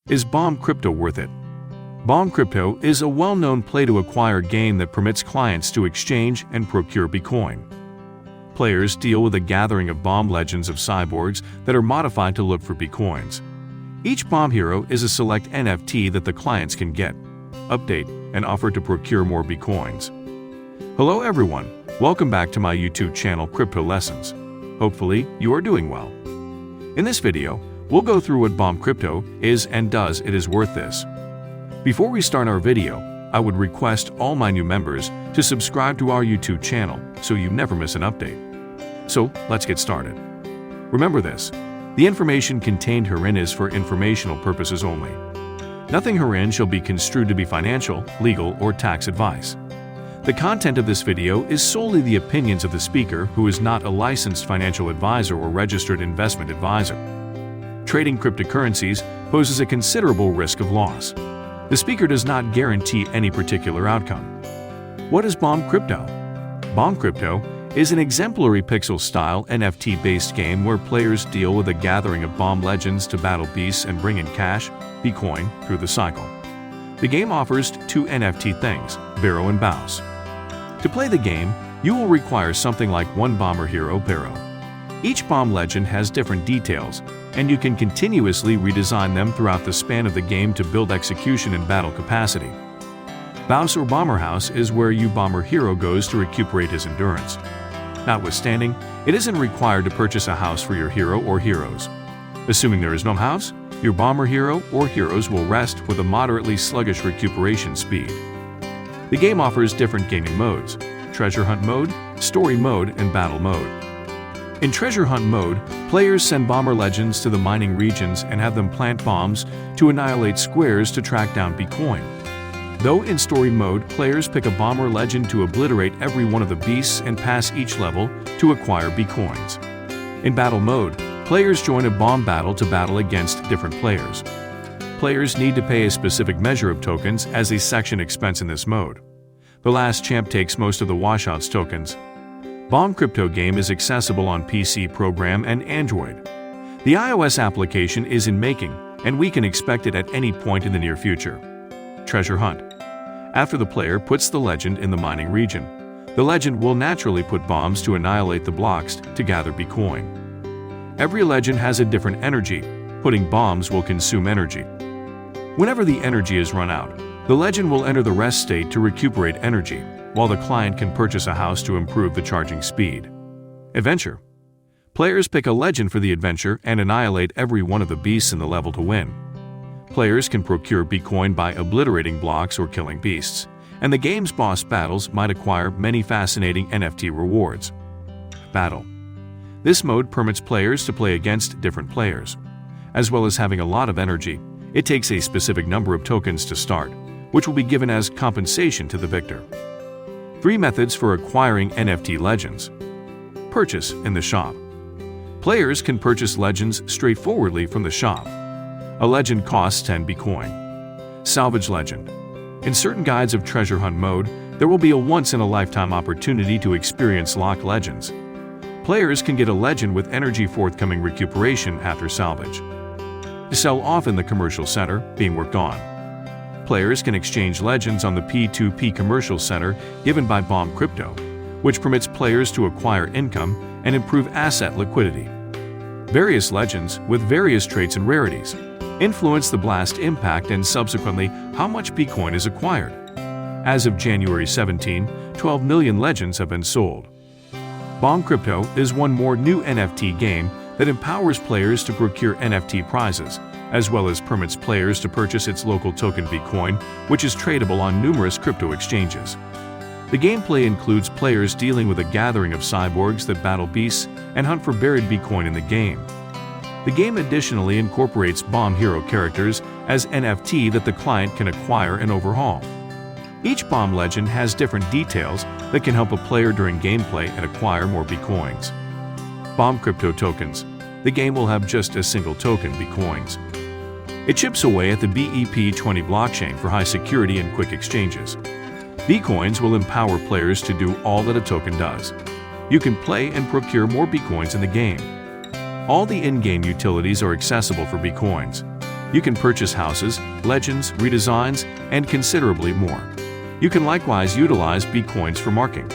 Is Bomb Crypto worth it? Bomb Crypto is a well-known play-to-acquire game that permits clients to exchange and procure BCOIN. Players deal with a gathering of bomb legends of cyborgs that are modified to look for BCOINs. Each bomb hero is a select NFT that the clients can get, update, and offer to procure more BCOINs. Hello everyone, welcome back to my YouTube channel Crypto Lessons. Hopefully, you are doing well. In this video, we'll go through what Bomb Crypto is and does it is worth this. Before we start our video, I would request all my new members to subscribe to our YouTube channel so you never miss an update. So, let's get started. Remember this, the information contained herein is for informational purposes only. Nothing herein shall be construed to be financial, legal, or tax advice. The content of this video is solely the opinions of the speaker who is not a licensed financial advisor or registered investment advisor. Trading cryptocurrencies poses a considerable risk of loss. The speaker does not guarantee any particular outcome. What is Bomb Crypto? Bomb Crypto is an exemplary pixel-style NFT-based game where players deal with a gathering of bomb legends to battle beasts and bring in cash, BCOIN, through the cycle. The game offers two NFT things, BHERO and BHOUSE. To play the game, you will require something like one bomber hero, BHERO. Each bomb legend has different details, and you can continuously redesign them throughout the span of the game to build execution and battle capacity. BHOUSE or Bomber House is where your bomber hero goes to recuperate his endurance. Notwithstanding, it isn't required to purchase a house for your hero or heroes. Assuming there is no house, your bomber hero or heroes will rest with a moderately sluggish recuperation speed. The game offers different gaming modes: treasure hunt mode, story mode, and battle mode. In treasure hunt mode, players send bomber legends to the mining regions and have them plant bombs to annihilate squares to track down BCOIN. Though in story mode, players pick a bomber legend to obliterate every one of the beasts and pass each level to acquire BCOINs. In battle mode, players join a bomb battle to battle against different players. Players need to pay a specific measure of tokens as a section expense in this mode. The last champ takes most of the washouts tokens. Bomb Crypto game is accessible on PC program and Android. The iOS application is in making, and we can expect it at any point in the near future. Treasure hunt. After the player puts the legend in the mining region, the legend will naturally put bombs to annihilate the blocks to gather BCOIN. Every legend has a different energy. Putting bombs will consume energy. Whenever the energy is run out, the legend will enter the rest state to recuperate energy, while the client can purchase a house to improve the charging speed. Adventure. Players pick a legend for the adventure and annihilate every one of the beasts in the level to win. Players can procure BCOIN by obliterating blocks or killing beasts, and the game's boss battles might acquire many fascinating NFT rewards. Battle. This mode permits players to play against different players. As well as having a lot of energy, it takes a specific number of tokens to start, which will be given as compensation to the victor. 3 methods for acquiring NFT legends. Purchase in the shop. Players can purchase legends straightforwardly from the shop. A legend costs 10 BCOIN. Salvage legend. In certain guides of treasure hunt mode, there will be a once-in-a-lifetime opportunity to experience locked legends. Players can get a legend with energy forthcoming recuperation after salvage. Sell off in the commercial center, being worked on. Players can exchange legends on the P2P commercial center given by Bomb Crypto, which permits players to acquire income and improve asset liquidity. Various legends, with various traits and rarities, influence the blast impact and subsequently how much BCOIN is acquired. As of January 17, 12 million legends have been sold. Bomb Crypto is one more new NFT game that empowers players to procure NFT prizes, as well as permits players to purchase its local token BCOIN, which is tradable on numerous crypto exchanges. The gameplay includes players dealing with a gathering of cyborgs that battle beasts and hunt for buried BCOIN in the game. The game additionally incorporates bomb hero characters as NFT that the client can acquire and overhaul. Each bomb legend has different details that can help a player during gameplay and acquire more BCOINs. Bomb Crypto tokens. The game will have just a single token, BCOINs. It chips away at the BEP20 blockchain for high security and quick exchanges. BCOINs will empower players to do all that a token does. You can play and procure more BCOINs in the game. All the in-game utilities are accessible for BCOINs. You can purchase houses, legends, redesigns, and considerably more. You can likewise utilize BCOINs for marking.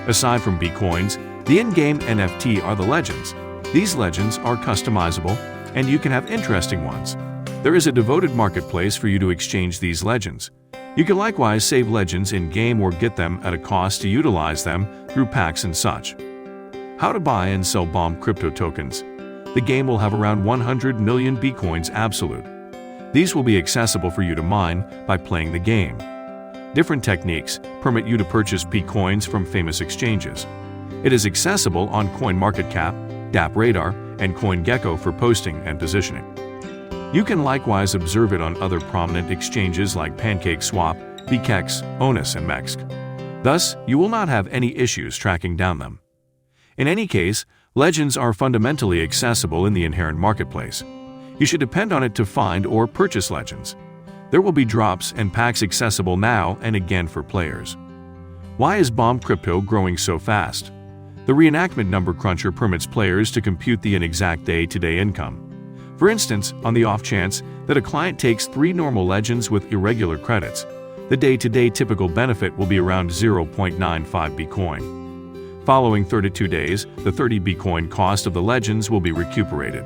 Aside from BCOINs, the in-game NFT are the legends. These legends are customizable, and you can have interesting ones. There is a devoted marketplace for you to exchange these legends. You can likewise save legends in-game or get them at a cost to utilize them through packs and such. How to buy and sell BOM crypto tokens. The game will have around 100 million BCOINs absolute. These will be accessible for you to mine by playing the game. Different techniques permit you to purchase BCOINs from famous exchanges. It is accessible on CoinMarketCap, DappRadar, and CoinGecko for posting and positioning. You can likewise observe it on other prominent exchanges like PancakeSwap, BKEX, Onus, and MEXC. Thus, you will not have any issues tracking down them. In any case, legends are fundamentally accessible in the inherent marketplace. You should depend on it to find or purchase legends. There will be drops and packs accessible now and again for players. Why is BOM crypto growing so fast? The reenactment number cruncher permits players to compute the inexact day-to-day income. For instance, on the off chance that a client takes 3 normal legends with irregular credits, the day-to-day typical benefit will be around 0.95 BCOIN. Following 32 days, the 30 BCOIN cost of the legends will be recuperated.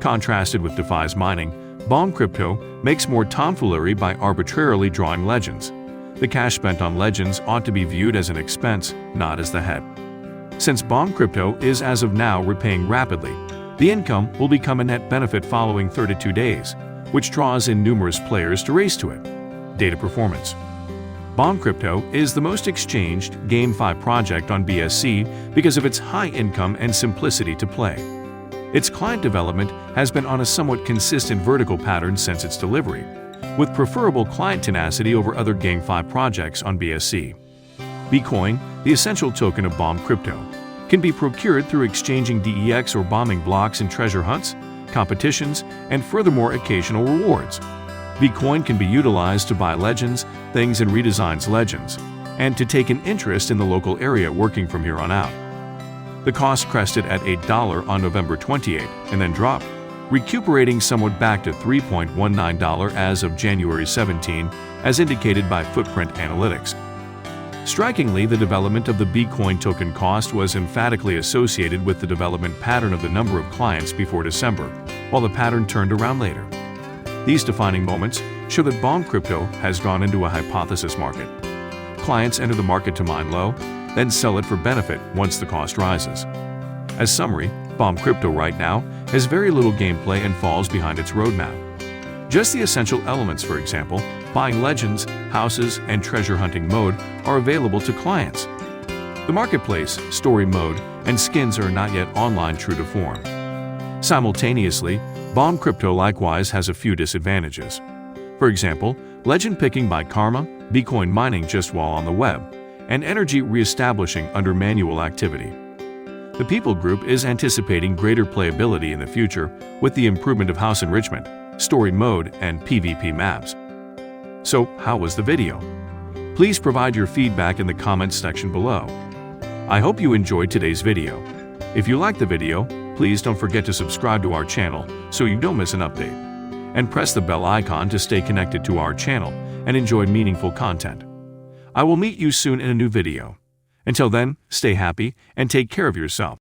Contrasted with DeFi's mining, BOM crypto makes more tomfoolery by arbitrarily drawing legends. The cash spent on legends ought to be viewed as an expense, not as the head. Since BOM crypto is as of now repaying rapidly, the income will become a net benefit following 32 days, which draws in numerous players to race to it. Data performance. BOM crypto is the most exchanged GameFi project on BSC because of its high income and simplicity to play. Its client development has been on a somewhat consistent vertical pattern since its delivery, with preferable client tenacity over other GameFi projects on BSC. BCOIN, the essential token of BOM crypto, can be procured through exchanging DEX or bombing blocks in treasure hunts, competitions, and furthermore occasional rewards. BCOIN can be utilized to buy legends, things and redesigns legends, and to take an interest in the local area working from here on out. The cost crested at $8 on November 28 and then dropped, recuperating somewhat back to $3.19 as of January 17, as indicated by Footprint Analytics. Strikingly, the development of the BCOIN token cost was emphatically associated with the development pattern of the number of clients before December, while the pattern turned around later. These defining moments show that BOM crypto has gone into a hypothesis market. Clients enter the market to mine low, then sell it for benefit once the cost rises. As summary, BOM crypto right now has very little gameplay and falls behind its roadmap. Just the essential elements, for example, buying legends, houses, and treasure hunting mode are available to clients. The marketplace, story mode, and skins are not yet online true to form. Simultaneously, BOM crypto likewise has a few disadvantages. For example, legend picking by karma, BCOIN mining just while on the web, and energy reestablishing under manual activity. The people group is anticipating greater playability in the future with the improvement of house enrichment, story mode, and PvP maps. So, how was the video? Please provide your feedback in the comments section below. I hope you enjoyed today's video. If you liked the video, please don't forget to subscribe to our channel so you don't miss an update. And press the bell icon to stay connected to our channel and enjoy meaningful content. I will meet you soon in a new video. Until then, stay happy and take care of yourself.